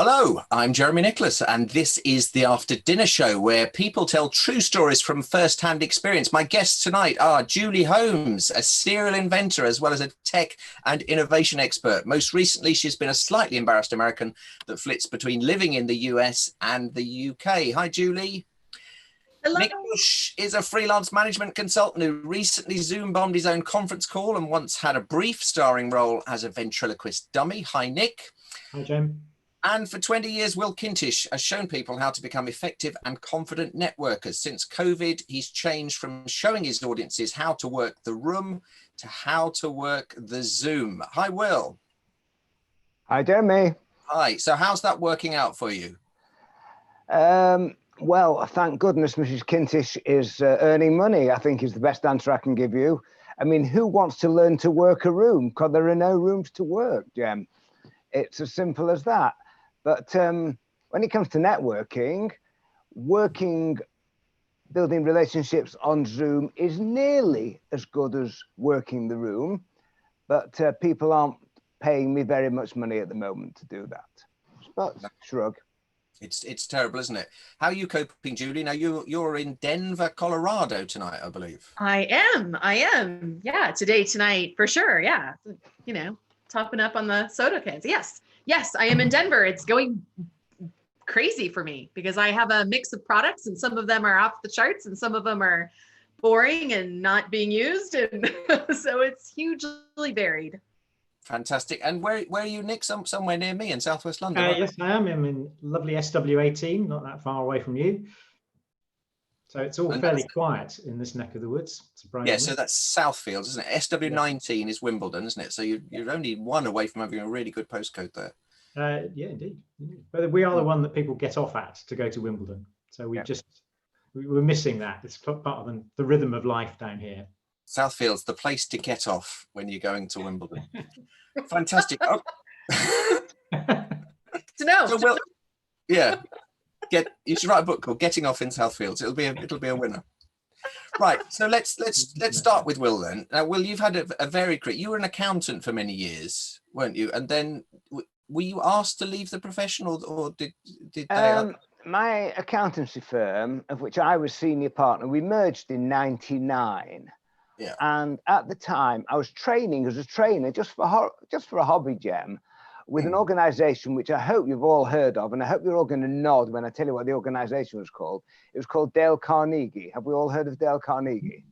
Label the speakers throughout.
Speaker 1: Hello, I'm Jeremy Nicholas, and this is the After Dinner Show where people tell true stories from first-hand experience. My guests tonight are Julie Holmes, a serial inventor as well as a tech and innovation expert. Most recently, she's been a slightly embarrassed American that flits between living in the US and the UK. Hi, Julie.
Speaker 2: Hello.
Speaker 1: Nick Bush is a freelance management consultant who recently Zoom bombed his own conference call and once had a brief starring role as a ventriloquist dummy. Hi, Nick.
Speaker 3: Hi, Jim.
Speaker 1: And for 20 years, Will Kintish has shown people how to become effective and confident networkers. Since COVID, he's changed from showing his audiences how to work the room to how to work the Zoom. Hi, Will.
Speaker 4: Hi, Jeremy.
Speaker 1: Hi. So how's that working out for you?
Speaker 4: Well, thank goodness Mrs. Kentish is earning money, I think is the best answer I can give you. I mean, who wants to learn to work a room? Because there are no rooms to work, Jem. It's as simple as that. But when it comes to networking, building relationships on Zoom is nearly as good as working the room, but people aren't paying me very much money at the moment to do that. But shrug.
Speaker 1: It's terrible, isn't it? How are you coping, Julie? Now you're in Denver, Colorado tonight, I believe.
Speaker 2: I am. Yeah, tonight, for sure. Yeah. You know, topping up on the soda cans. Yes, I am in Denver. It's going crazy for me because I have a mix of products and some of them are off the charts and some of them are boring and not being used. And so it's hugely varied.
Speaker 1: Fantastic. And where are you, Nick? Somewhere near me in Southwest London?
Speaker 3: Yes, I am. I'm in lovely SW18, not that far away from you. So it's all fairly quiet in this neck of the woods.
Speaker 1: Yeah, so that's Southfields, isn't it? SW19 is Wimbledon, isn't it? So you're only one away from having a really good postcode there.
Speaker 3: Yeah, indeed. But we are the one that people get off at to go to Wimbledon. So we're missing that. It's part of the rhythm of life down here.
Speaker 1: Southfield's the place to get off when you're going to Wimbledon. Fantastic. Oh.
Speaker 2: To know.
Speaker 1: So you should write a book called Getting Off in Southfields. It'll be a winner. Right. So let's start with Will then. Now, Will, you've had a very you were an accountant for many years, weren't you? And then were you asked to leave the profession, or did they?
Speaker 4: My accountancy firm, of which I was senior partner, we merged in '99.
Speaker 1: Yeah.
Speaker 4: And at the time, I was training as a trainer just for a hobby, Gem, with an organisation which I hope you've all heard of, and I hope you're all going to nod when I tell you what the organisation was called. It was called Dale Carnegie. Have we all heard of Dale Carnegie?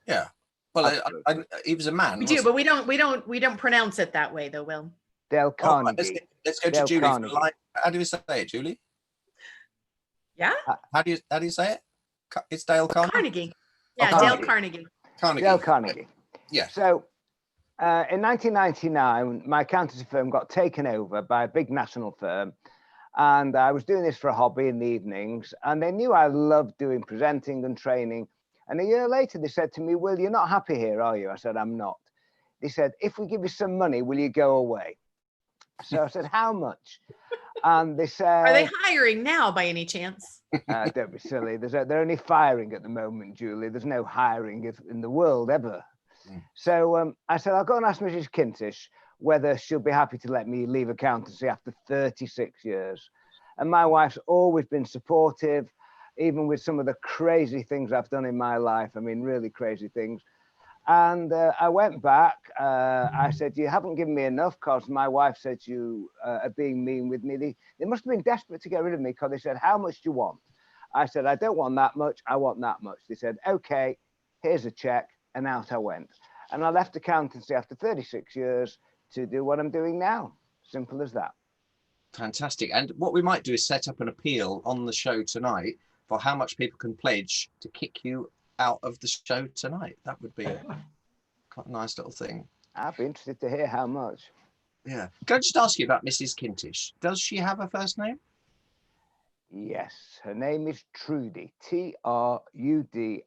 Speaker 1: Yeah. Well, he was a man.
Speaker 2: We do, but we don't pronounce it that way, though, Will.
Speaker 4: Dale Carnegie.
Speaker 1: Let's go to Julie. How do you say it, Julie?
Speaker 2: Yeah.
Speaker 1: How do you say it? It's Dale Carnegie.
Speaker 2: Carnegie. Yeah, Dale Carnegie.
Speaker 4: Dale Carnegie.
Speaker 1: Yeah.
Speaker 4: So in 1999, my accountancy firm got taken over by a big national firm. And I was doing this for a hobby in the evenings. And they knew I loved doing presenting and training. And a year later, they said to me, Will, you're not happy here, are you? I said, I'm not. They said, if we give you some money, will you go away? So I said, how much? And they said,
Speaker 2: are they hiring now by any chance?
Speaker 4: Don't be silly. They're only firing at the moment, Julie. There's no hiring in the world ever. So I said, I'll go and ask Mrs. Kintish whether she'll be happy to let me leave accountancy after 36 years. And my wife's always been supportive, even with some of the crazy things I've done in my life. I mean, really crazy things. And I went back. I said, you haven't given me enough, because my wife said you are being mean with me. They must have been desperate to get rid of me, because they said, how much do you want? I said, I don't want that much. I want that much. They said, OK, here's a check. And out I went. And I left accountancy after 36 years to do what I'm doing now. Simple as that.
Speaker 1: Fantastic. And what we might do is set up an appeal on the show tonight for how much people can pledge to kick you out of the show tonight. That would be quite a nice little thing.
Speaker 4: I'd be interested to hear how much.
Speaker 1: Yeah. Can I just ask you about Mrs. Kintish? Does she have a first name?
Speaker 4: Yes. Her name is Trudy. Trudie.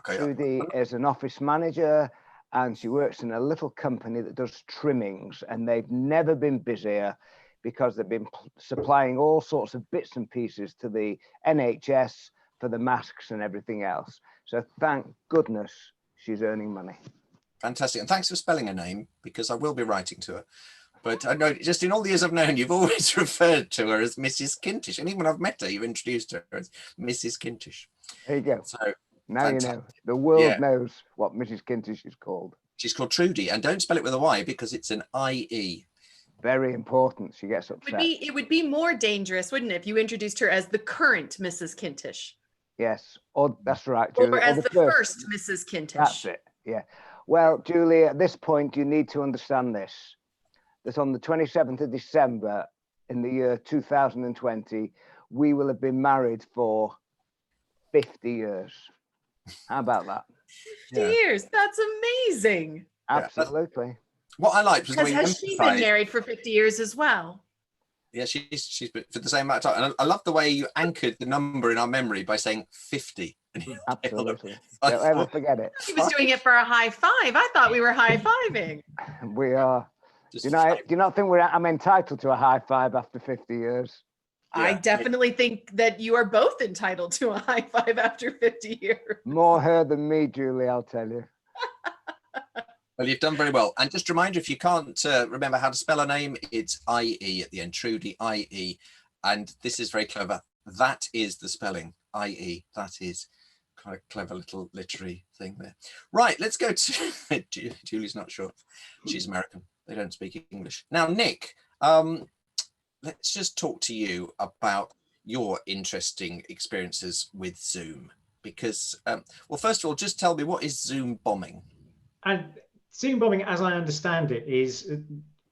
Speaker 1: Okay.
Speaker 4: Trudy is an office manager, and she works in a little company that does trimmings, and they've never been busier because they've been supplying all sorts of bits and pieces to the NHS for the masks and everything else. So thank goodness she's earning money.
Speaker 1: Fantastic. And thanks for spelling her name, because I will be writing to her. But I know just in all the years I've known, you've always referred to her as Mrs Kintish. And even when I've met her, you've introduced her as Mrs Kintish.
Speaker 4: There you go.
Speaker 1: So
Speaker 4: Now
Speaker 1: fantastic.
Speaker 4: you know. The world knows what Mrs Kentish is called.
Speaker 1: She's called Trudy, and don't spell it with a Y because it's an IE.
Speaker 4: Very important. She gets upset.
Speaker 2: It would be more dangerous, wouldn't it, if you introduced her as the current Mrs. Kintish?
Speaker 4: Yes. Or that's right, Julie.
Speaker 2: Or as the first Mrs. Kintish.
Speaker 4: That's it. Yeah. Well, Julie, at this point, you need to understand this. That on the 27th of December in the year 2020, we will have been married for 50 years. How about that?
Speaker 2: 50 years. That's amazing.
Speaker 4: Absolutely.
Speaker 1: What I liked was the way you
Speaker 2: has she been married for 50 years as well?
Speaker 1: Yeah, she's been for the same amount of time. And I love the way you anchored the number in our memory by saying 50.
Speaker 4: Absolutely. Don't ever forget it.
Speaker 2: He was doing it for a high five. I thought we were high fiving.
Speaker 4: We are. Do you not think I'm entitled to a high five after 50 years?
Speaker 2: I definitely think that you are both entitled to a high five after 50 years.
Speaker 4: More her than me, Julie, I'll tell you.
Speaker 1: Well, you've done very well. And just a reminder, if you can't remember how to spell a name, it's IE at the end, Trudy, IE. And this is very clever. That is the spelling, IE. That is quite a clever little literary thing there. Right, let's go to, Julie's not sure. She's American. They don't speak English. Now, Nick, let's just talk to you about your interesting experiences with Zoom. Because, well, first of all, just tell me, what is Zoom bombing?
Speaker 3: And Zoom bombing, as I understand it, is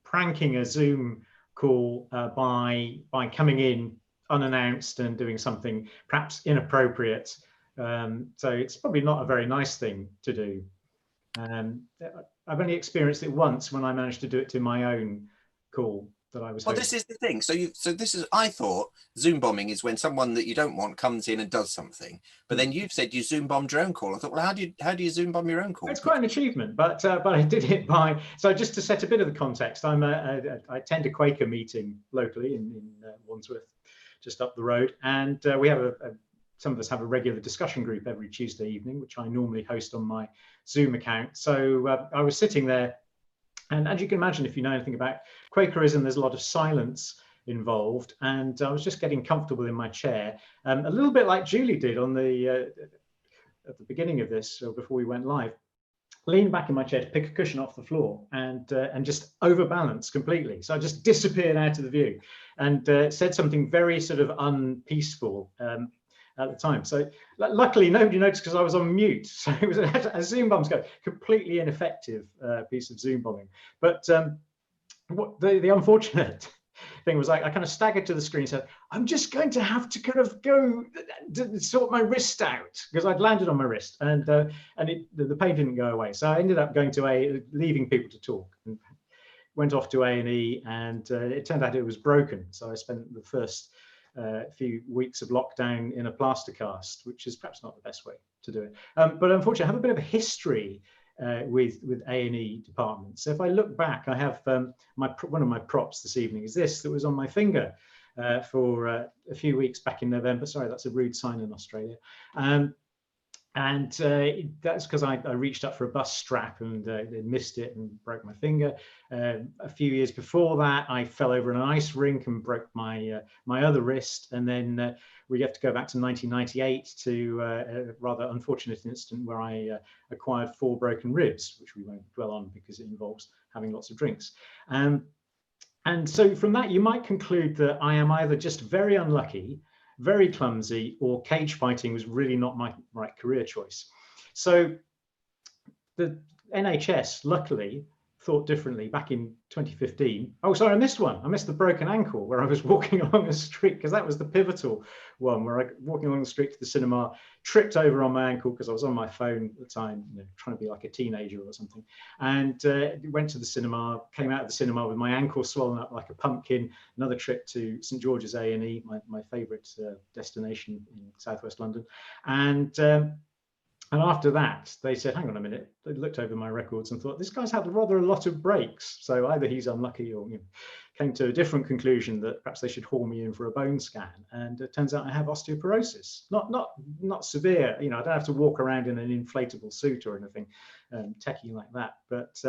Speaker 3: pranking a Zoom call by coming in unannounced and doing something perhaps inappropriate. So it's probably not a very nice thing to do. I've only experienced it once when I managed to do it to my own call that I was.
Speaker 1: Well, this is the thing. I thought Zoom bombing is when someone that you don't want comes in and does something, but then you've said you Zoom bombed your own call. I thought, well, how do you Zoom bomb your own call?
Speaker 3: It's quite an achievement, but I did it by. So just to set a bit of the context, I attend a Quaker meeting locally in Wandsworth, just up the road, and we have some of us have a regular discussion group every Tuesday evening, which I normally host on my Zoom account. So I was sitting there. And as you can imagine, if you know anything about Quakerism, there's a lot of silence involved. And I was just getting comfortable in my chair, a little bit like Julie did on at the beginning of this, or before we went live, leaned back in my chair to pick a cushion off the floor and just overbalance completely. So I just disappeared out of the view and said something very sort of unpeaceful at the time. So luckily nobody noticed because I was on mute. So it was a Zoom bombs go, completely ineffective piece of Zoom bombing. But what the unfortunate thing was, I kind of staggered to the screen and said, I'm just going to have to kind of go to sort my wrist out, because I'd landed on my wrist and the pain didn't go away. So I ended up going to leaving people to talk, and went off to A&E, and it turned out it was broken. So I spent the first few weeks of lockdown in a plaster cast, which is perhaps not the best way to do it. But unfortunately, I have a bit of a history with A&E departments. So if I look back, I have one of my props this evening is this that was on my finger for a few weeks back in November. Sorry, that's a rude sign in Australia. And that's because I reached up for a bus strap and missed it and broke my finger. A few years before that, I fell over in an ice rink and broke my other wrist. And then we have to go back to 1998 to a rather unfortunate incident where I acquired 4 broken ribs, which we won't dwell on because it involves having lots of drinks. And so from that, you might conclude that I am either just very unlucky, very clumsy, or cage fighting was really not my right career choice. So the NHS, luckily, thought differently back in 2015. Oh, sorry, I missed one. I missed the broken ankle where I was walking along the street, because that was the pivotal one where I walking along the street to the cinema, tripped over on my ankle because I was on my phone at the time, trying to be like a teenager or something, and went to the cinema, came out of the cinema with my ankle swollen up like a pumpkin. Another trip to St George's A&E, my favourite destination in southwest London, and after that, they said, hang on a minute. They looked over my records and thought, this guy's had rather a lot of breaks. So either he's unlucky or came to a different conclusion that perhaps they should haul me in for a bone scan. And it turns out I have osteoporosis. Not severe. I don't have to walk around in an inflatable suit or anything techie like that. But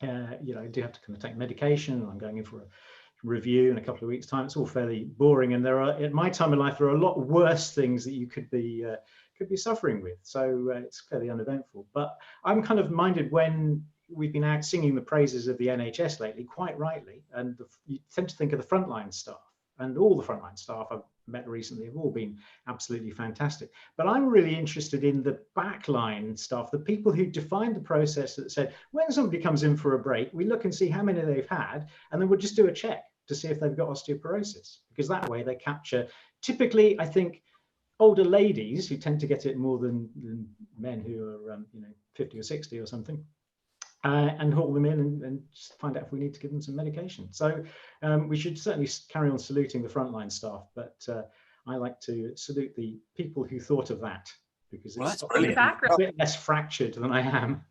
Speaker 3: I do have to kind of take medication. I'm going in for a review in a couple of weeks' time. It's all fairly boring, and there are, at my time in life, there are a lot worse things that you could be suffering with. So it's fairly uneventful. But I'm kind of minded when we've been out singing the praises of the NHS lately, quite rightly, and you tend to think of the frontline staff, and all the frontline staff I've met recently have all been absolutely fantastic. But I'm really interested in the backline staff, the people who defined the process that said, when somebody comes in for a break, we look and see how many they've had, and then we'll just do a check to see if they've got osteoporosis, because that way they capture, typically, I think, older ladies who tend to get it more than men who are 50 or 60 or something, and haul them in and just find out if we need to give them some medication. So we should certainly carry on saluting the frontline staff, but I like to salute the people who thought of that, because it's a bit less fractured than I am.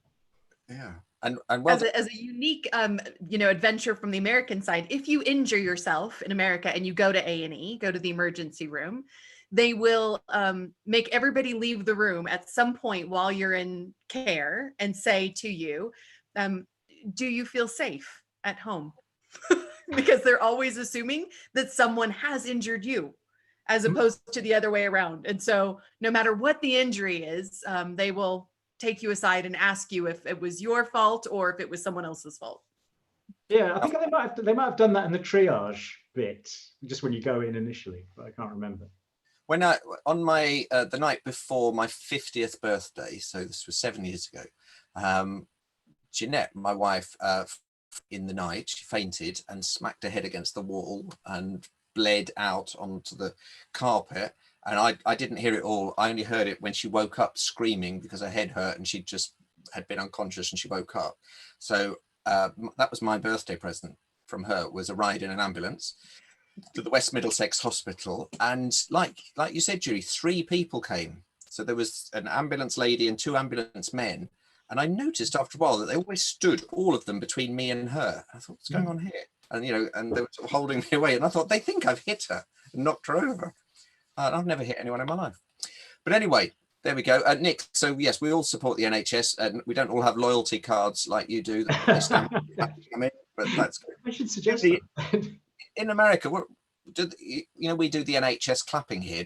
Speaker 1: Yeah. And well,
Speaker 2: as a unique adventure from the American side, if you injure yourself in America and you go to A&E, go to the emergency room, they will make everybody leave the room at some point while you're in care and say to you, do you feel safe at home? Because they're always assuming that someone has injured you, as opposed to the other way around. And so no matter what the injury is, they will take you aside and ask you if it was your fault or if it was someone else's fault.
Speaker 3: Yeah, I think they might have done that in the triage bit, just when you go in initially, but I can't remember.
Speaker 1: When on my the night before my 50th birthday, so this was 7 years ago, Jeanette, my wife, in the night, she fainted and smacked her head against the wall and bled out onto the carpet. And I didn't hear it all. I only heard it when she woke up screaming because her head hurt and she just had been unconscious and she woke up. So that was my birthday present from her, was a ride in an ambulance to the West Middlesex Hospital. And like you said, Julie, 3 people came. So there was an ambulance lady and 2 ambulance men. And I noticed after a while that they always stood, all of them, between me and her. I thought, what's going on here? And, and they were sort of holding me away. And I thought, they think I've hit her and knocked her over. I've never hit anyone in my life. But anyway, there we go. Nick, so yes, we all support the NHS, and we don't all have loyalty cards like you do. But that's good.
Speaker 3: I should suggest that.
Speaker 1: In America, we do the NHS clapping here.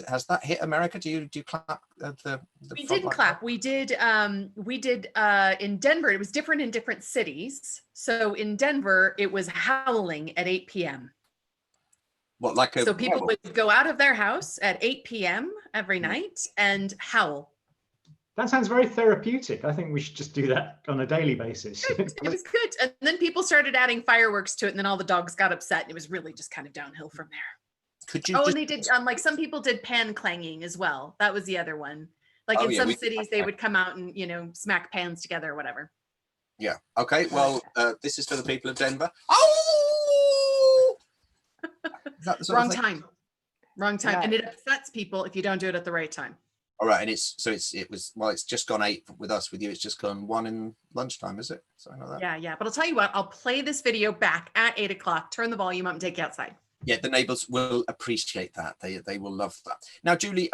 Speaker 1: Has that hit America? Do you clap the
Speaker 2: We didn't clap. We did in Denver. It was different in different cities. So in Denver, it was howling at 8 p.m.
Speaker 1: What,
Speaker 2: so people would go out of their house at 8 p.m. every night and howl.
Speaker 3: That sounds very therapeutic. I think we should just do that on a daily basis.
Speaker 2: It was good. And then people started adding fireworks to it, and then all the dogs got upset, and it was really just kind of downhill from there.
Speaker 1: Could you?
Speaker 2: And they did like some people did pan clanging as well. That was the other one. Like in some cities, they would come out and smack pans together or whatever.
Speaker 1: Yeah. Okay. Well, this is for the people of Denver. Oh!
Speaker 2: Wrong time. Yeah. And it upsets people if you don't do it at the right time.
Speaker 1: All right, and it's just gone 8 with us. With you, it's just gone 1 in lunchtime, is it? Something like that.
Speaker 2: Yeah. But I'll tell you what, I'll play this video back at 8 o'clock. Turn the volume up and take you outside.
Speaker 1: Yeah, the neighbours will appreciate that. They will love that. Now, Julie,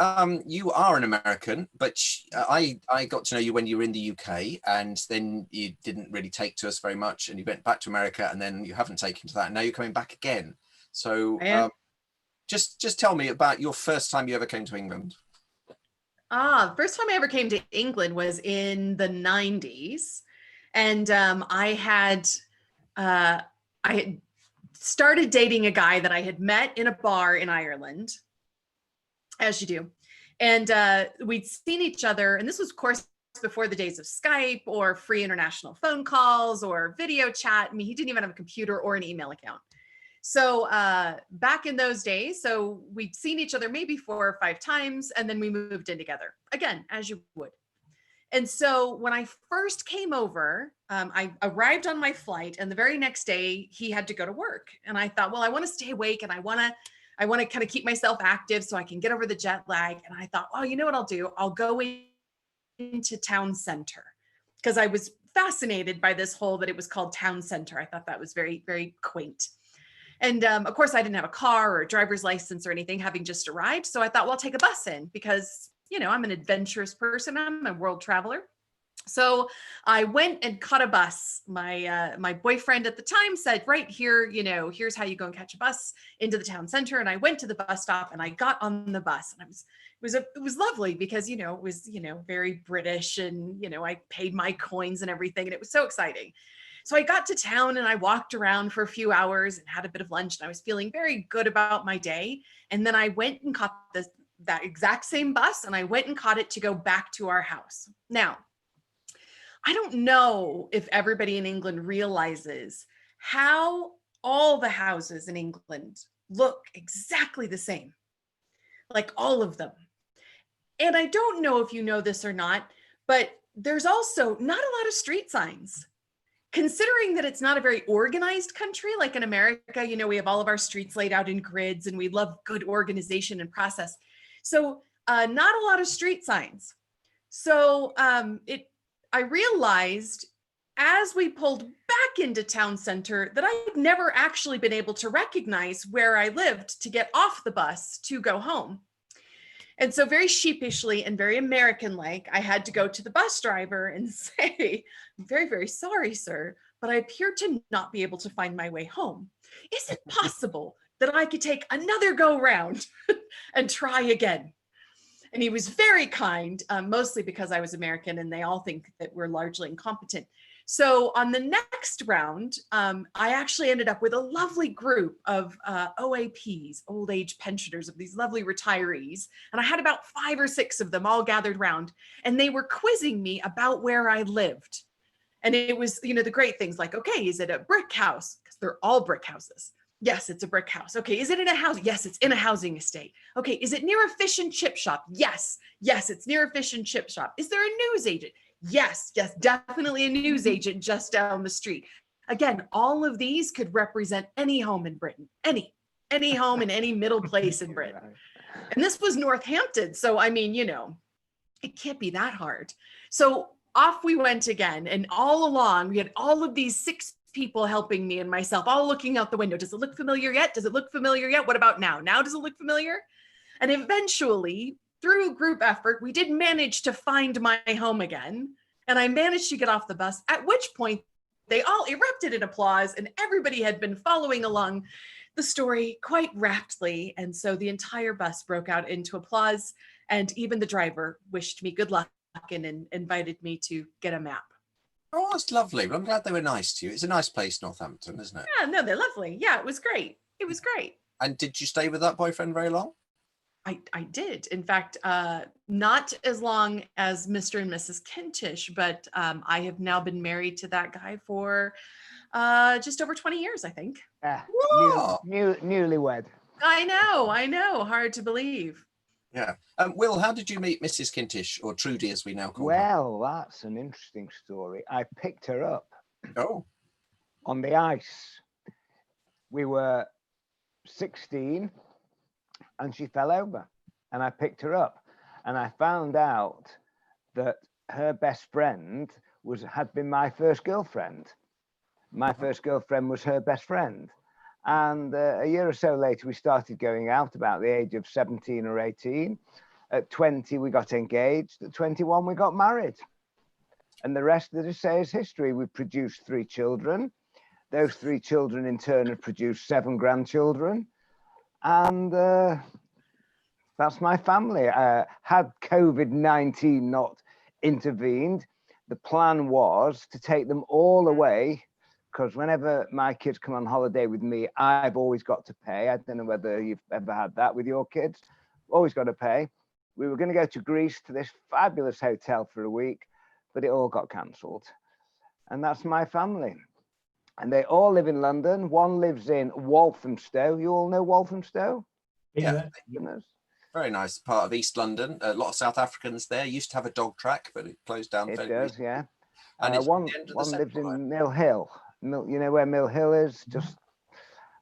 Speaker 1: you are an American, but I got to know you when you were in the UK, and then you didn't really take to us very much, and you went back to America, and then you haven't taken to that, and now you're coming back again. So just tell me about your first time you ever came to England.
Speaker 2: First time I ever came to England was in the 90s. And I had started dating a guy that I had met in a bar in Ireland, as you do. And we'd seen each other. And this was, of course, before the days of Skype or free international phone calls or video chat. I mean, he didn't even have a computer or an email account. So back in those days, so we'd seen each other maybe 4 or 5 times, and then we moved in together, again, as you would. And so when I first came over, I arrived on my flight, and the very next day he had to go to work. And I thought, well, I want to stay awake, and I want to kind of keep myself active so I can get over the jet lag. And I thought, oh, you know what I'll do? I'll go into town center, because I was fascinated by this whole that it was called town center. I thought that was very, very quaint. And of course, I didn't have a car or a driver's license or anything, having just arrived. So I thought, well, I'll take a bus in because, I'm an adventurous person. I'm a world traveler. So I went and caught a bus. My boyfriend at the time said, right here, here's how you go and catch a bus into the town center. And I went to the bus stop and I got on the bus, and it was lovely because, it was, very British, and, I paid my coins and everything, and it was so exciting. So I got to town and I walked around for a few hours and had a bit of lunch, and I was feeling very good about my day. And then I went and caught that exact same bus, and I went and caught it to go back to our house. Now, I don't know if everybody in England realizes how all the houses in England look exactly the same, like all of them. And I don't know if you know this or not, but there's also not a lot of street signs. Considering that it's not a very organized country, like in America, we have all of our streets laid out in grids, and we love good organization and process. So not a lot of street signs. So I realized as we pulled back into town center that I'd never actually been able to recognize where I lived to get off the bus to go home. And so very sheepishly and very American-like, I had to go to the bus driver and say, "I'm very, very sorry, sir, but I appear to not be able to find my way home. Is it possible that I could take another go round and try again?" And he was very kind, mostly because I was American and they all think that we're largely incompetent. So on the next round, I actually ended up with a lovely group of OAPs, old age pensioners, of these lovely retirees. And I had about 5 or 6 of them all gathered round, and they were quizzing me about where I lived. And it was, the great things like, okay, is it a brick house? Because they're all brick houses. Yes, it's a brick house. Okay, is it in a house? Yes, it's in a housing estate. Okay, is it near a fish and chip shop? Yes, it's near a fish and chip shop. Is there a news agent? Yes, definitely a news agent just down the street. Again, all of these could represent any home in Britain, any home in any middle place in Britain. And this was Northampton. So, it can't be that hard. So off we went again. And all along, we had all of these 6 people helping me and myself, all looking out the window. Does it look familiar yet? Does it look familiar yet? What about now? Now, does it look familiar? And eventually, through group effort, we did manage to find my home again. And I managed to get off the bus, at which point they all erupted in applause, and everybody had been following along the story quite raptly. And so the entire bus broke out into applause, and even the driver wished me good luck and invited me to get a map.
Speaker 1: Oh, that's lovely. Well, I'm glad they were nice to you. It's a nice place, Northampton, isn't it?
Speaker 2: Yeah, no, they're lovely. Yeah, it was great. It was great.
Speaker 1: And did you stay with that boyfriend very long?
Speaker 2: I did. In fact, not as long as Mr. and Mrs. Kentish, but I have now been married to that guy for just over 20 years, I think.
Speaker 4: Newlywed.
Speaker 2: I know. Hard to believe.
Speaker 1: Yeah. Will, how did you meet Mrs. Kintish, or Trudy as we now call her?
Speaker 4: Well, that's an interesting story. I picked her up on the ice. We were 16 and she fell over, and I picked her up, and I found out that her best friend had been my first girlfriend. My first girlfriend was her best friend. And a year or so later, we started going out about the age of 17 or 18. At 20, we got engaged. At 21, we got married. And the rest, as I say, is history. We produced 3 children. Those 3 children, in turn, have produced 7 grandchildren. And that's my family. Had COVID-19 not intervened, the plan was to take them all away, because whenever my kids come on holiday with me, I've always got to pay. I don't know whether you've ever had that with your kids. Always got to pay. We were going to go to Greece, to this fabulous hotel for a week, but it all got cancelled. And that's my family. And they all live in London. One lives in Walthamstow. You all know Walthamstow?
Speaker 1: Yeah. Very nice part of East London. A lot of South Africans there. Used to have a dog track, but it closed down.
Speaker 4: It does, yeah.
Speaker 1: And
Speaker 4: one lives in Mill Hill. You know where Mill Hill is? Just,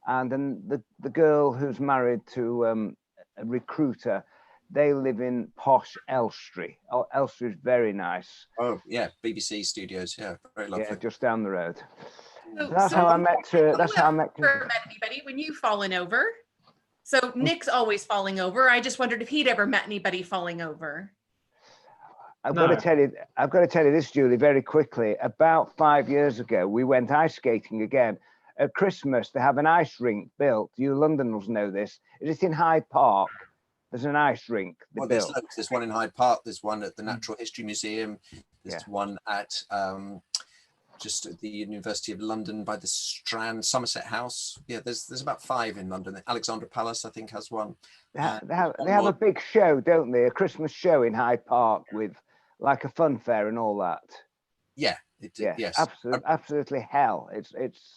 Speaker 4: and then the girl who's married to a recruiter, they live in posh Elstree. Elstree is very nice.
Speaker 1: Oh yeah, BBC studios. Yeah, very lovely.
Speaker 4: Yeah, just down the road.
Speaker 2: So,
Speaker 4: that's how I met. That's how I met.
Speaker 2: Never met anybody when you've fallen over. So Nick's always falling over. I just wondered if he'd ever met anybody falling over.
Speaker 4: I've
Speaker 3: No.
Speaker 4: got to tell you this, Julie, very quickly. About 5 years ago, we went ice skating again. At Christmas, they have an ice rink built. You Londoners know this. It's in Hyde Park. There's an ice rink they
Speaker 1: Well, there's
Speaker 4: built.
Speaker 1: loads. There's one in Hyde Park. There's one at the Natural History Museum. There's one at just at the University of London by the Strand, Somerset House. Yeah, there's about 5 in London. Alexandra Palace, I think, has one.
Speaker 4: They have a big show, don't they? A Christmas show in Hyde Park with like a fun fair and all that.
Speaker 1: Yeah. Yes.
Speaker 4: Absolutely hell. It's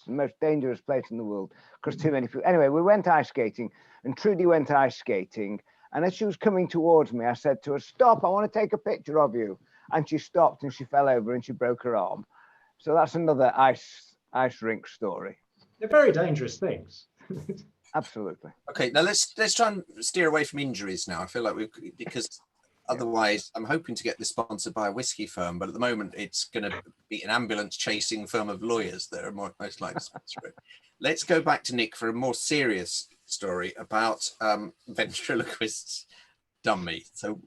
Speaker 4: the most dangerous place in the world because too many people. Anyway, we went ice skating, and Trudy went ice skating. And as she was coming towards me, I said to her, "Stop! I want to take a picture of you." And she stopped, and she fell over, and she broke her arm. So that's another ice rink story.
Speaker 3: They're very dangerous things.
Speaker 4: Absolutely.
Speaker 1: Okay, now let's try and steer away from injuries now. I feel like because otherwise I'm hoping to get this sponsored by a whiskey firm, but at the moment it's going to be an ambulance chasing firm of lawyers that are most likely to sponsor it. Let's go back to Nick for a more serious story about ventriloquists dummy. So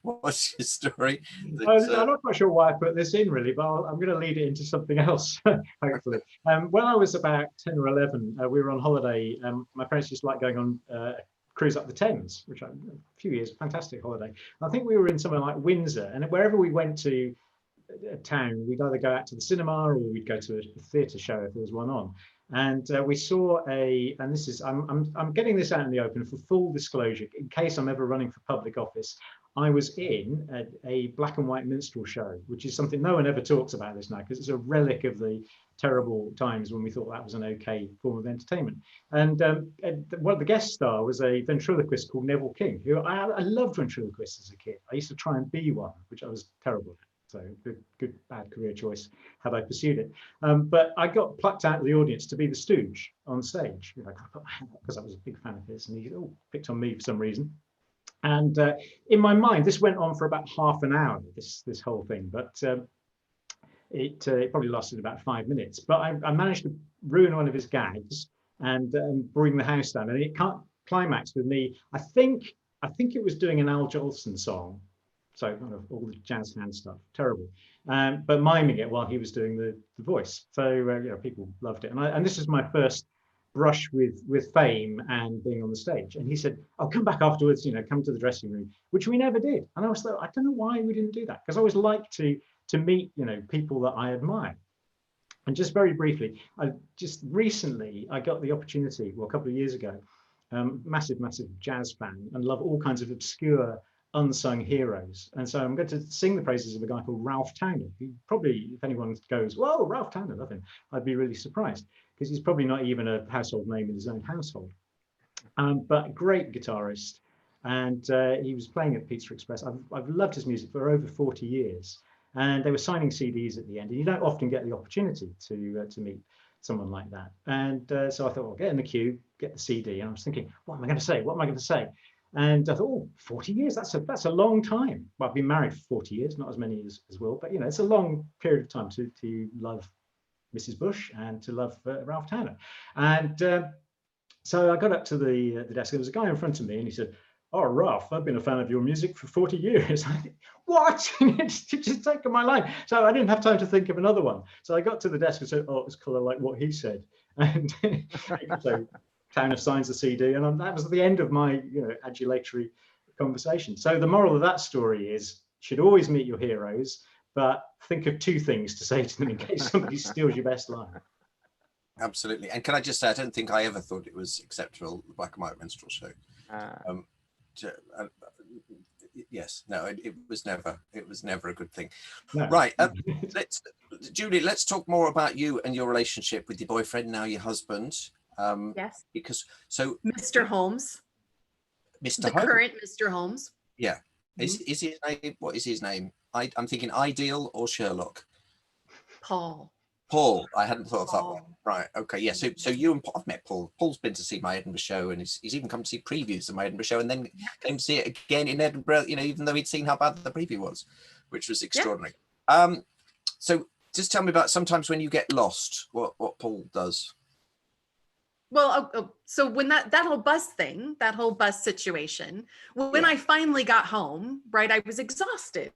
Speaker 1: what's your story?
Speaker 3: I'm not quite sure why I put this in really, but I'm going to lead it into something else, hopefully. When I was about 10 or 11, we were on holiday. My parents used to like going on a cruise up the Thames, which a few years, fantastic holiday. I think we were in somewhere like Windsor, and wherever we went to a town, we'd either go out to the cinema or we'd go to a theatre show if there was one on. And we saw and this is, I'm getting this out in the open for full disclosure, in case I'm ever running for public office. I was in a black and white minstrel show, which is something no one ever talks about this now, because it's a relic of the terrible times when we thought that was an okay form of entertainment. And one of the guest star was a ventriloquist called Neville King, who I loved ventriloquists as a kid. I used to try and be one, which I was terrible at. So good, bad career choice had I pursued it. But I got plucked out of the audience to be the stooge on stage, because I was a big fan of his, and he picked on me for some reason. And in my mind, this went on for about half an hour, this whole thing, but it probably lasted about 5 minutes. But I managed to ruin one of his gags and bring the house down. And it climaxed with me. I think it was doing an Al Jolson song. So kind of all the jazz hand stuff, terrible, but miming it while he was doing the voice. So people loved it, and this is my first brush with fame and being on the stage. And he said, "I'll come back afterwards, come to the dressing room," which we never did. And I was like, I don't know why we didn't do that, because I always like to meet people that I admire. And just very briefly, just recently I got the opportunity, well, a couple of years ago, massive jazz fan and love all kinds of obscure unsung heroes, and so I'm going to sing the praises of a guy called Ralph Towner, who probably, if anyone goes, "Whoa, Ralph Towner, love him," I'd be really surprised, because he's probably not even a household name in his own household, but a great guitarist. And he was playing at Pizza Express. I've loved his music for over 40 years, and they were signing CDs at the end, and you don't often get the opportunity to meet someone like that. And so I thought, well, get in the queue, get the CD, and I was thinking, what am I going to say? And I thought, 40 years, that's a long time. Well, I've been married for 40 years, not as many as Will, but it's a long period of time to love Mrs. Bush and to love Ralph Towner. And so I got up to the desk. There was a guy in front of me, and he said, "Oh, Ralph, I've been a fan of your music for 40 years. I think, what? It's just taken my line. So I didn't have time to think of another one. So I got to the desk and said, "Oh, it was colour like what he said." And so Towner signs the CD, and that was the end of my adulatory conversation. So the moral of that story is, you should always meet your heroes, but think of 2 things to say to them in case somebody steals your best line.
Speaker 1: Absolutely. And can I just say, I don't think I ever thought it was acceptable, the black and white minstrel show. Yes, no, it was never a good thing. No. Right. Julie, let's talk more about you and your relationship with your boyfriend, now your husband.
Speaker 2: Yes.
Speaker 1: Because
Speaker 2: Mr. Holmes.
Speaker 1: Mr.
Speaker 2: Holmes. Current Mr. Holmes.
Speaker 1: Yeah. Is his name? What is his name? I'm thinking Ideal or Sherlock.
Speaker 2: Paul.
Speaker 1: I hadn't thought of that one. Right. Okay. Yeah. So you and Paul, I've met Paul. Paul's been to see my Edinburgh show, and he's even come to see previews of my Edinburgh show, and then came to see it again in Edinburgh. Even though he'd seen how bad the preview was, which was extraordinary. Yeah. So just tell me about sometimes when you get lost, what Paul does.
Speaker 2: Well, so when that whole bus situation, when I finally got home, right, I was exhausted,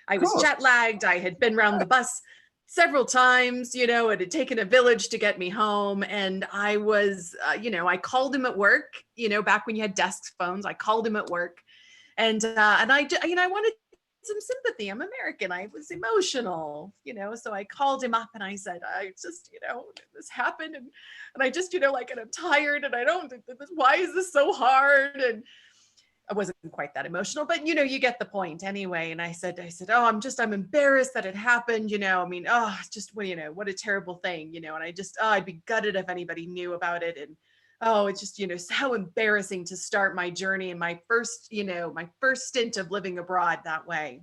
Speaker 2: I was jet lagged. I had been around the bus several times, you know, it had taken a village to get me home. And I was, you know, I called him at work, you know, back when you had desk phones, I called him at work. And I, you know, I wanted some sympathy. I'm American. I was emotional, you know, so I called him up and I said, I just, you know, this happened. And I just, you know, like, and I'm tired and I don't, why is this so hard? And I wasn't quite that emotional, but you know, you get the point anyway. And I said, oh, I'm embarrassed that it happened. You know, I mean, oh, just, well, you know, what a terrible thing, you know, and I just, oh, I'd be gutted if anybody knew about it. And oh, it's just, you know, so embarrassing to start my journey and my first, you know, my first stint of living abroad that way.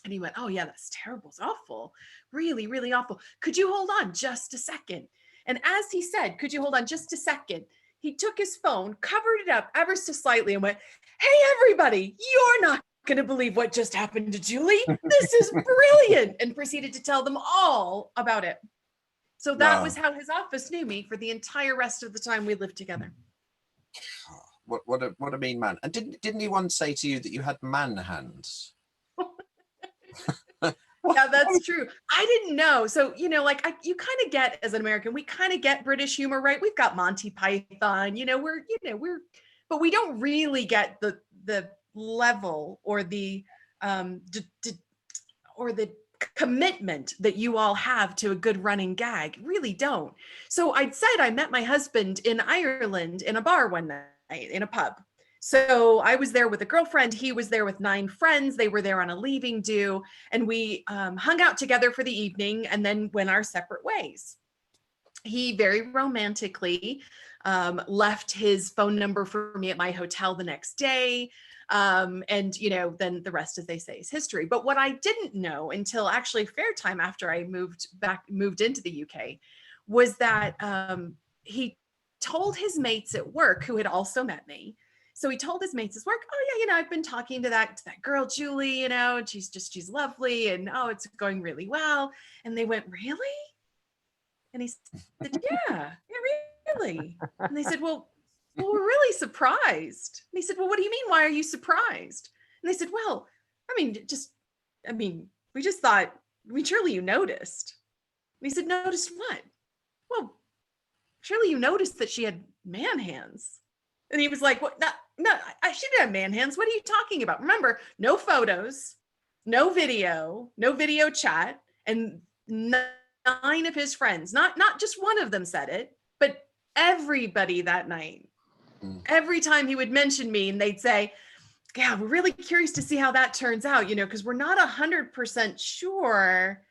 Speaker 2: And he went, oh yeah, that's terrible. It's awful. Really, really awful. Could you hold on just a second? And as he said, could you hold on just a second? He took his phone, covered it up ever so slightly and went, hey, everybody, you're not going to believe what just happened to Julie. This is brilliant. And proceeded to tell them all about it. So that was how his office knew me for the entire rest of the time we lived together.
Speaker 1: What a mean man. And didn't he once say to you that you had man hands?
Speaker 2: Yeah, that's true. I didn't know. So, you know, like you kind of get, as an American, we kind of get British humor, right? We've got Monty Python, you know, but we don't really get the level or the commitment that you all have to a good running gag. Really don't. So I'd said I met my husband in Ireland in a bar one night in a pub. So I was there with a girlfriend. He was there with 9 friends. They were there on a leaving due, and we hung out together for the evening and then went our separate ways. He very romantically left his phone number for me at my hotel the next day. And, you know, then the rest, as they say, is history. But what I didn't know until actually fair time after I moved into the UK was that he told his mates at work who had also met me. So he told his mates at work, oh yeah, you know, I've been talking to that girl, Julie, you know, and she's lovely. And oh, it's going really well. And they went, really? And he said, yeah, really. And they said, well, we're really surprised. And he said, well, what do you mean? Why are you surprised? And they said, well, we just thought, surely you noticed. And he said, noticed what? Well, surely you noticed that she had man hands. And he was like, what? No, she didn't have man hands. What are you talking about? Remember, no photos, no video chat, and 9 of his friends, not just one of them said it, but everybody that night. Every time he would mention me and they'd say, yeah, we're really curious to see how that turns out, you know, because we're not 100% sure,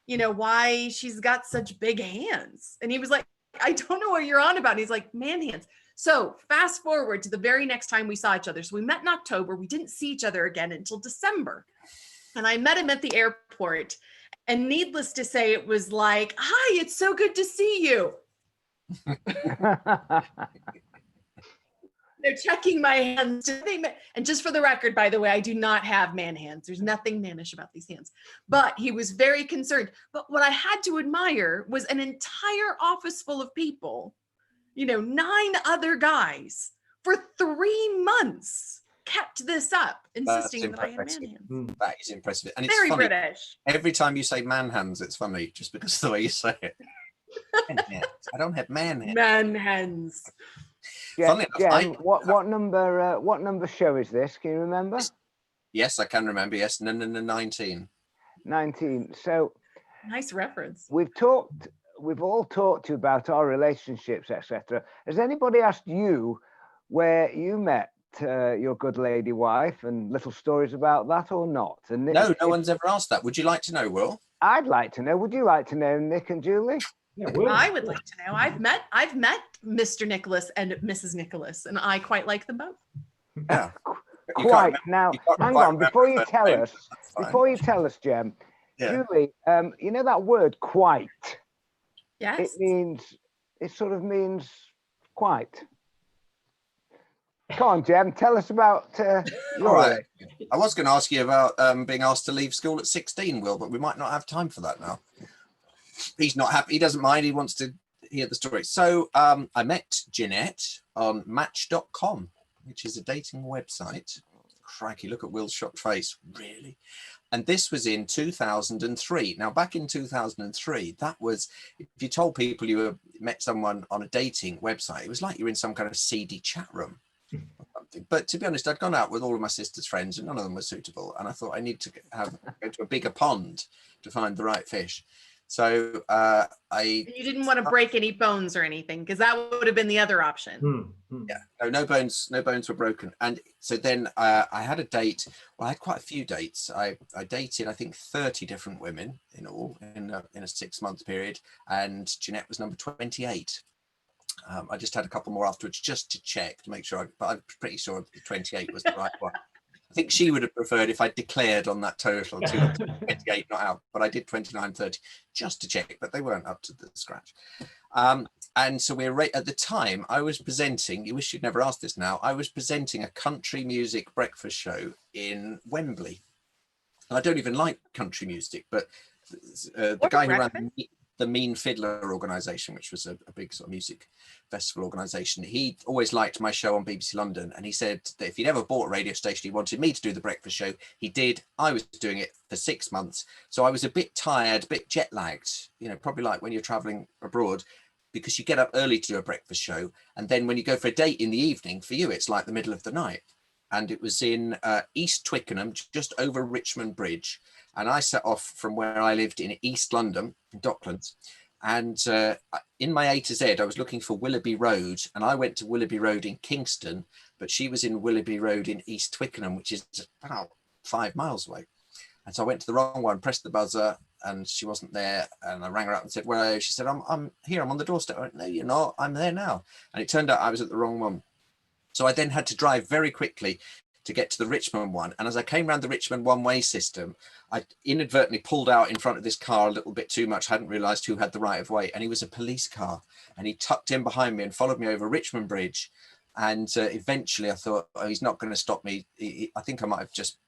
Speaker 2: you know, why she's got such big hands. And he was like, I don't know what you're on about. And he's like, man hands. So fast forward to the very next time we saw each other. So we met in October. We didn't see each other again until December. And I met him at the airport. And needless to say, it was like, hi, it's so good to see you. They're checking my hands. And just for the record, by the way, I do not have man hands. There's nothing mannish about these hands. But he was very concerned. But what I had to admire was an entire office full of people, you know, 9 other guys for 3 months kept this up, insisting that I had man hands.
Speaker 1: That is impressive. And it's
Speaker 2: very
Speaker 1: funny.
Speaker 2: British.
Speaker 1: Every time you say man hands, it's funny just because of the way you say it. I don't have man hands.
Speaker 2: Man hands.
Speaker 4: Yeah, what number show is this? Can you remember?
Speaker 1: Yes, I can remember. Yes, 19.
Speaker 4: 19. So
Speaker 2: nice reference.
Speaker 4: We've all talked to you about our relationships, etc. Has anybody asked you where you met your good lady wife and little stories about that or not? And
Speaker 1: no one's ever asked that. Would you like to know, Will?
Speaker 4: I'd like to know. Would you like to know, Nick and Julie?
Speaker 3: Yeah,
Speaker 2: I would like to know. I've met Mr. Nicholas and Mrs. Nicholas, and I quite like them both.
Speaker 1: Yeah.
Speaker 4: Quite. Now, hang on, before you tell us, Jem,
Speaker 1: yeah.
Speaker 4: Julie, you know that word quite?
Speaker 2: Yes.
Speaker 4: It sort of means quite. Come on, Jem, tell us about your
Speaker 1: right. I was going to ask you about being asked to leave school at 16, Will, but we might not have time for that now. He's not happy. He doesn't mind. He wants to hear the story. So I met Jeanette on Match.com, which is a dating website. crikey, look at Will's shocked face. Really? And this was in 2003. Now, back in 2003, that was, if you told people you met someone on a dating website, it was like you were in some kind of seedy chat room or something. But to be honest, I'd gone out with all of my sister's friends and none of them were suitable. And I thought I need to go to a bigger pond to find the right fish. So you
Speaker 2: didn't want to break any bones or anything, because that would have been the other option.
Speaker 1: Yeah, no bones were broken. And so then I had a date. Well, I had quite a few dates. I dated, I think, 30 different women in all in a 6-month period, and Jeanette was number 28. I just had a couple more afterwards just to check to make sure, but I'm pretty sure 28 was the right one. I think she would have preferred if I declared on that total 28 not out, but I did 29, 30 just to check, but they weren't up to the scratch. And so we're right at the time I was presenting, you wish you'd never asked this now, I was presenting a country music breakfast show in Wembley. And I don't even like country music, but the guy who ran the Mean Fiddler organisation, which was a big sort of music festival organisation, he always liked my show on BBC London, and he said that if he'd ever bought a radio station, he wanted me to do the breakfast show. He did. I was doing it for 6 months, so I was a bit tired, a bit jet lagged, you know, probably like when you're travelling abroad, because you get up early to do a breakfast show, and then when you go for a date in the evening, for you it's like the middle of the night. And it was in East Twickenham, just over Richmond Bridge. And I set off from where I lived in East London, in Docklands. And in my A to Z, I was looking for Willoughby Road. And I went to Willoughby Road in Kingston, but she was in Willoughby Road in East Twickenham, which is about 5 miles away. And so I went to the wrong one, pressed the buzzer, and she wasn't there. And I rang her up and said, "Where are you?" She said, I'm here, I'm on the doorstep. I went, "No, you're not, I'm there now." And it turned out I was at the wrong one. So I then had to drive very quickly to get to the Richmond one. And as I came around the Richmond one-way system, I inadvertently pulled out in front of this car a little bit too much. I hadn't realised who had the right of way. And he was a police car. And he tucked in behind me and followed me over Richmond Bridge. And eventually I thought, oh, he's not going to stop me. I think I might have just,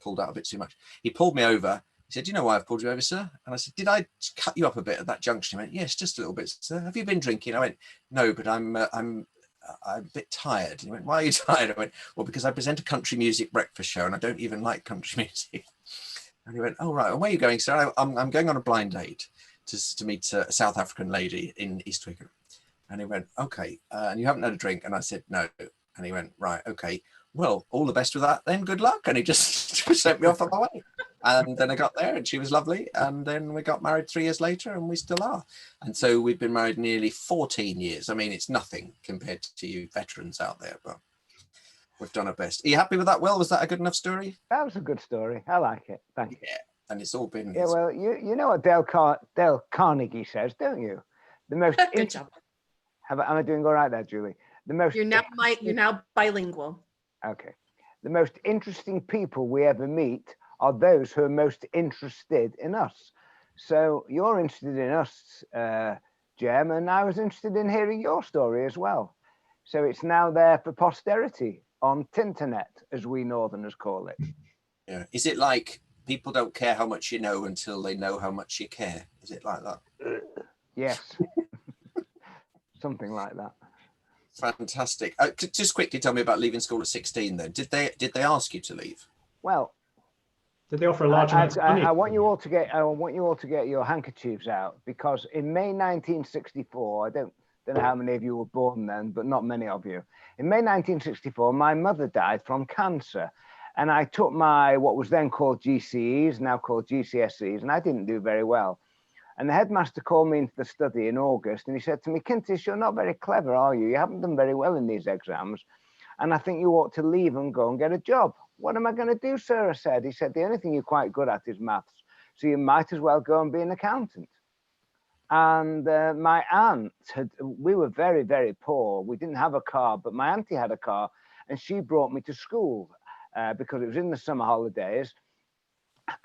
Speaker 1: pulled out a bit too much. He pulled me over. He said, "Do you know why I've pulled you over, sir?" And I said, "Did I cut you up a bit at that junction?" He went, "Yes, just a little bit, sir. Have you been drinking?" I went, "No, but I'm a bit tired." And he went, "Why are you tired?" I went, "Well, because I present a country music breakfast show and I don't even like country music." And he went, "Oh, right. And where are you going, sir?" I'm going on a blind date to meet a South African lady in East Twickenham. And he went, "Okay. And you haven't had a drink?" And I said, "No." And he went, "Right. Okay. Well, all the best with that then. Good luck." And he just sent me off on my way. And then I got there and she was lovely. And then we got married 3 years later and we still are. And so we've been married nearly 14 years. I mean, it's nothing compared to you veterans out there, but we've done our best. Are you happy with that, Will? Was that a good enough story?
Speaker 4: That was a good story. I like it. Thank you.
Speaker 1: Yeah, and it's all been...
Speaker 4: Yeah, well, you know what Dale Carnegie says, don't you? The most...
Speaker 2: Good job.
Speaker 4: Am I doing all right there, Julie? The most...
Speaker 2: You're now bilingual.
Speaker 4: Okay. The most interesting people we ever meet are those who are most interested in us. So you're interested in us, Jem, and I was interested in hearing your story as well. So it's now there for posterity on Tinternet, as we Northerners call it.
Speaker 1: Yeah. Is it like people don't care how much you know until they know how much you care? Is it like that?
Speaker 4: Yes. Something like that.
Speaker 1: Fantastic. Just quickly tell me about leaving school at 16 then. Did they ask you to leave?
Speaker 4: Well,
Speaker 3: did they offer a large amount of money?
Speaker 4: I want you all to get your handkerchiefs out, because in May 1964, I don't know how many of you were born then, but not many of you. In May 1964, my mother died from cancer, and I took my what was then called GCEs, now called GCSEs, and I didn't do very well. And the headmaster called me into the study in August, and he said to me, "Kintish, you're not very clever, are you? You haven't done very well in these exams, and I think you ought to leave and go and get a job." "What am I going to do, sir?" I said. He said, "The only thing you're quite good at is maths, so you might as well go and be an accountant." And my aunt, we were very, very poor. We didn't have a car, but my auntie had a car, and she brought me to school because it was in the summer holidays.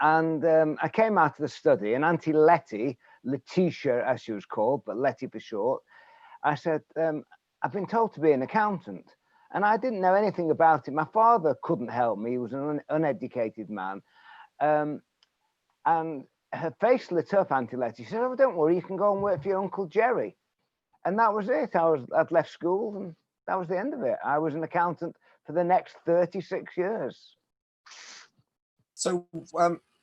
Speaker 4: And I came out of the study, and Auntie Letitia, as she was called, but Letty for short, I said, "I've been told to be an accountant." And I didn't know anything about it. My father couldn't help me. He was an uneducated man. And her face lit up, Auntie Letty. She said, "Oh, don't worry, you can go and work for your Uncle Jerry." And that was it. I'd left school and that was the end of it. I was an accountant for the next 36 years.
Speaker 1: So,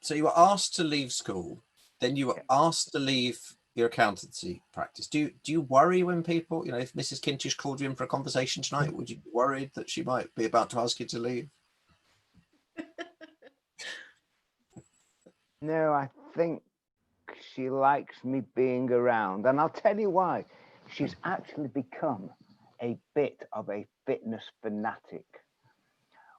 Speaker 1: so you were asked to leave school, then you were asked to leave your accountancy practice. Do you worry when people, if Mrs. Kintish called you in for a conversation tonight, would you be worried that she might be about to ask you to leave?
Speaker 4: No, I think she likes me being around, and I'll tell you why. She's actually become a bit of a fitness fanatic.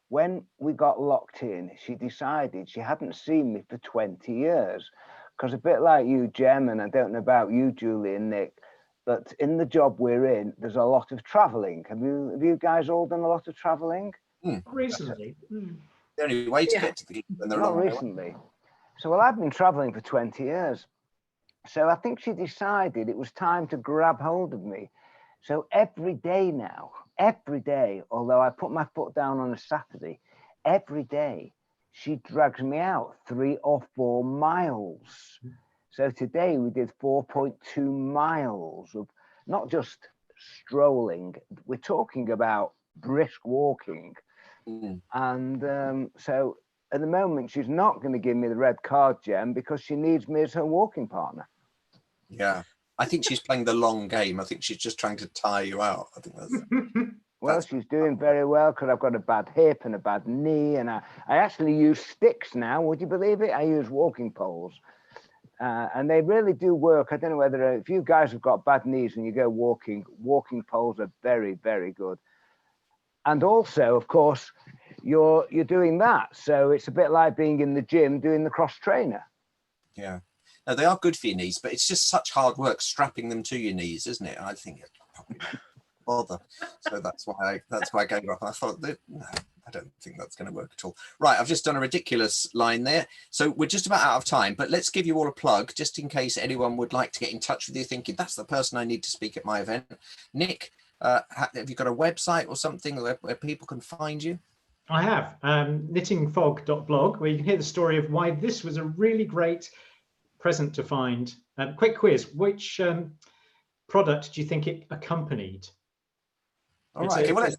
Speaker 4: When we got locked in, she decided she hadn't seen me for 20 years. Because a bit like you, Jem, and I don't know about you, Julie and Nick, but in the job we're in, there's a lot of traveling. Have you guys all done a lot of traveling?
Speaker 3: Recently.
Speaker 1: The only way to get to the gig when they're
Speaker 4: Not recently. So, well, I've been traveling for 20 years. So I think she decided it was time to grab hold of me. So every day now, although I put my foot down on a Saturday, every day she drags me out 3 or 4 miles. So today we did 4.2 miles of not just strolling, we're talking about brisk walking. And so at the moment, she's not going to give me the red card, Jem, because she needs me as her walking partner.
Speaker 1: Yeah, I think she's playing the long game. I think she's just trying to tire you out. I think that's...
Speaker 4: Well, she's doing very well because I've got a bad hip and a bad knee, and I actually use sticks now. Would you believe it? I use walking poles, and they really do work. I don't know whether if you guys have got bad knees and you go walking poles are very, very good. And also, of course, you're doing that, so it's a bit like being in the gym doing the cross trainer.
Speaker 1: Yeah, no, they are good for your knees, but it's just such hard work strapping them to your knees, isn't it? I think it probably won't bother. So that's why I gave up. I thought that no, I don't think that's going to work at all. Right, I've just done a ridiculous line there. So we're just about out of time, but let's give you all a plug just in case anyone would like to get in touch with you thinking that's the person I need to speak at my event. Nick, have you got a website or something where people can find you?
Speaker 3: I have knittingfog.blog, where you can hear the story of why this was a really great present to find. Quick quiz: which product do you think it accompanied?
Speaker 1: All right. Okay, well,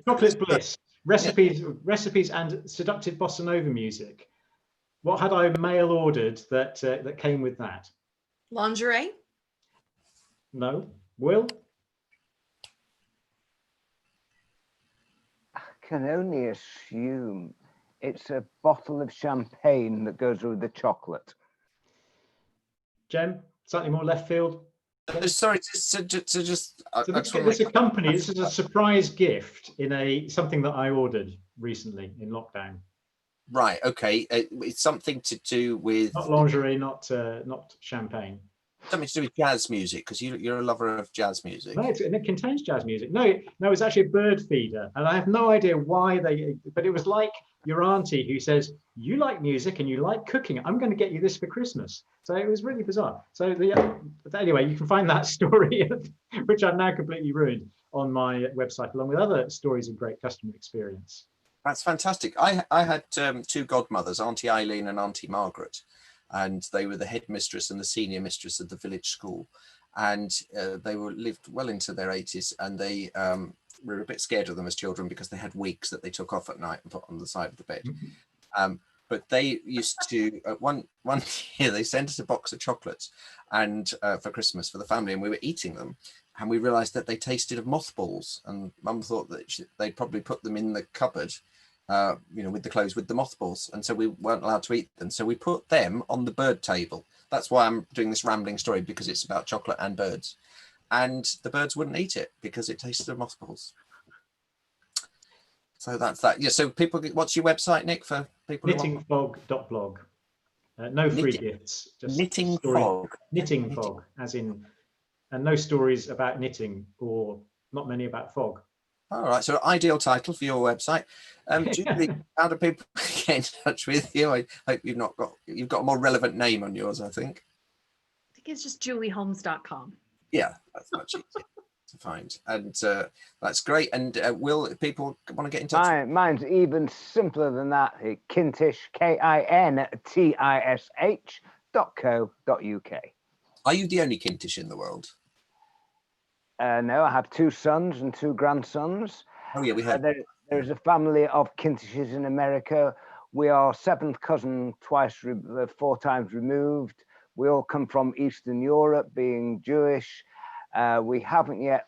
Speaker 3: chocolate bliss, recipes and seductive bossa nova music. What had I mail ordered that came with that?
Speaker 2: Lingerie?
Speaker 3: No. Will?
Speaker 4: I can only assume it's a bottle of champagne that goes with the chocolate.
Speaker 3: Jem, slightly more left field.
Speaker 1: Sorry, this
Speaker 3: is a surprise gift in something that I ordered recently in lockdown.
Speaker 1: Right. Okay. It's something to do with
Speaker 3: not lingerie, not champagne.
Speaker 1: Something to do with jazz music, because you're a lover of jazz music.
Speaker 3: No, it contains jazz music. No, it's actually a bird feeder, and I have no idea why but it was like your auntie who says, you like music and you like cooking, I'm going to get you this for Christmas. So it was really bizarre. So anyway, you can find that story, which I've now completely ruined, on my website, along with other stories of great customer experience.
Speaker 1: That's fantastic. I had 2 godmothers, Auntie Eileen and Auntie Margaret, and they were the headmistress and the senior mistress of the village school, and they lived well into their 80s, and they were a bit scared of them as children because they had wigs that they took off at night and put on the side of the bed. But they used to one year they sent us a box of chocolates and for Christmas for the family, and we were eating them, and we realized that they tasted of mothballs, and Mum thought that they'd probably put them in the cupboard, with the clothes with the mothballs, and so we weren't allowed to eat them. So we put them on the bird table. That's why I'm doing this rambling story, because it's about chocolate and birds, and the birds wouldn't eat it because it tasted of mothballs. So that's that. Yeah. So people, what's your website, Nick, for people?
Speaker 3: Knittingfog.blog. No free gifts. Just
Speaker 1: Knitting Fog.
Speaker 3: Knitting Fog, as in, and no stories about knitting, or not many about fog.
Speaker 1: All right. So ideal title for your website. Julie, how do people get in touch with you? I hope you've got a more relevant name on yours, I think.
Speaker 2: I think it's just julieholmes.com.
Speaker 1: Yeah, that's much easier to find, and that's great. And will people want to get in touch?
Speaker 4: Mine's even simpler than that. Kintish, KINTISH.co.uk.
Speaker 1: Are you the only Kintish in the world?
Speaker 4: No, I have 2 sons and 2 grandsons.
Speaker 1: Oh yeah, we heard.
Speaker 4: There is a family of Kintishes in America. We are 7th cousin, 4 times removed. We all come from Eastern Europe, being Jewish. We haven't yet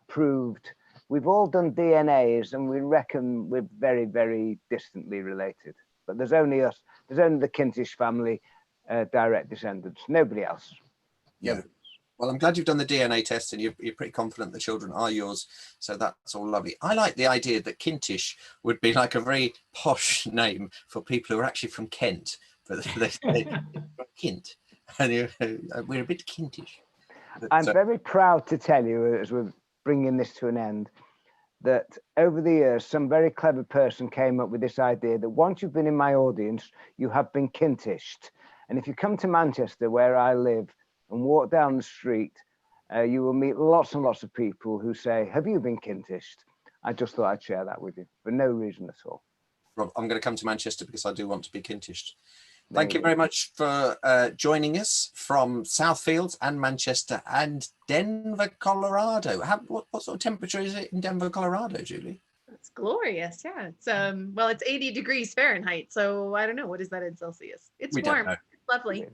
Speaker 4: proved. We've all done DNAs, and we reckon we're very, very distantly related. But there's only us. There's only the Kintish family, direct descendants. Nobody else.
Speaker 1: Yeah.
Speaker 4: Nobody.
Speaker 1: Well, I'm glad you've done the DNA test and you're pretty confident the children are yours. So that's all lovely. I like the idea that Kintish would be like a very posh name for people who are actually from Kent. But they say Kent. And we're a bit Kintish.
Speaker 4: I'm very proud to tell you, as we're bringing this to an end, that over the years, some very clever person came up with this idea that once you've been in my audience, you have been Kintished. And if you come to Manchester, where I live, and walk down the street, you will meet lots and lots of people who say, have you been Kintished? I just thought I'd share that with you for no reason at all.
Speaker 1: Rob, I'm going to come to Manchester because I do want to be Kintished. Thank you very much for joining us from Southfields and Manchester and Denver, Colorado. What sort of temperature is it in Denver, Colorado, Julie?
Speaker 2: It's glorious. Yeah. It's well, it's 80 degrees Fahrenheit. So I don't know. What is that in Celsius? It's warm. It's lovely.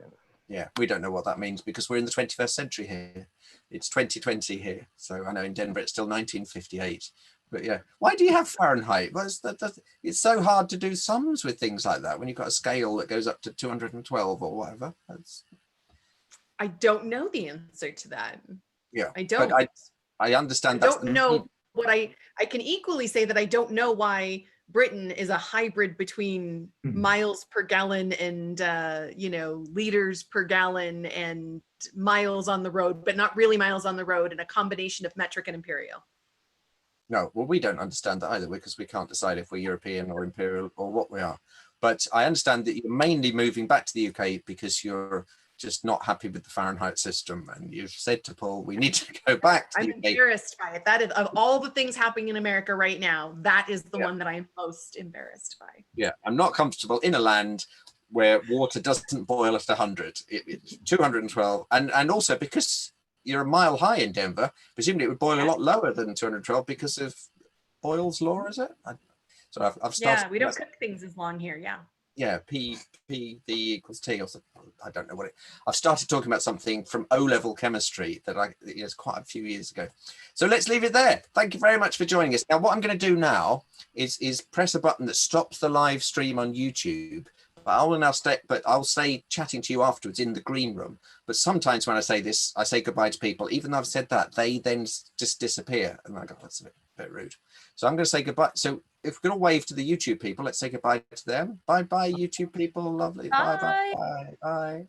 Speaker 1: Yeah, we don't know what that means because we're in the 21st century here. It's 2020 here. So I know in Denver it's still 1958. But yeah, why do you have Fahrenheit? Well, it's so hard to do sums with things like that when you've got a scale that goes up to 212 or whatever.
Speaker 2: I don't know the answer to that.
Speaker 1: Yeah,
Speaker 2: I don't.
Speaker 1: But I understand.
Speaker 2: I don't know what I can equally say that I don't know why Britain is a hybrid between miles per gallon and liters per gallon and miles on the road, but not really miles on the road, and a combination of metric and imperial.
Speaker 1: No, well, we don't understand that either because we can't decide if we're European or imperial or what we are. But I understand that you're mainly moving back to the UK because you're just not happy with the Fahrenheit system, and you've said to Paul, we need to go back to the UK.
Speaker 2: I'm embarrassed by it. That is, of all the things happening in America right now, that is the one that I'm most embarrassed by. Yeah,
Speaker 1: I'm not comfortable in a land where water doesn't boil at 100. It's 212, and also because you're a mile high in Denver, presumably it would boil a lot lower than 212 because of Boyle's law, is it? So I've started.
Speaker 2: Yeah, we don't cook things as long here. Yeah.
Speaker 1: Yeah, P D equals T or something. I don't know what it. I've started talking about something from O-level chemistry that it's quite a few years ago. So let's leave it there. Thank you very much for joining us. Now, what I'm going to do now is press a button that stops the live stream on YouTube. But I'll stay chatting to you afterwards in the green room. But sometimes when I say this, I say goodbye to people. Even though I've said that, they then just disappear. And I go, that's a bit rude. So I'm going to say goodbye. So if we're going to wave to the YouTube people, let's say goodbye to them. Bye-bye, YouTube people. Lovely. Bye-bye. Bye. Bye.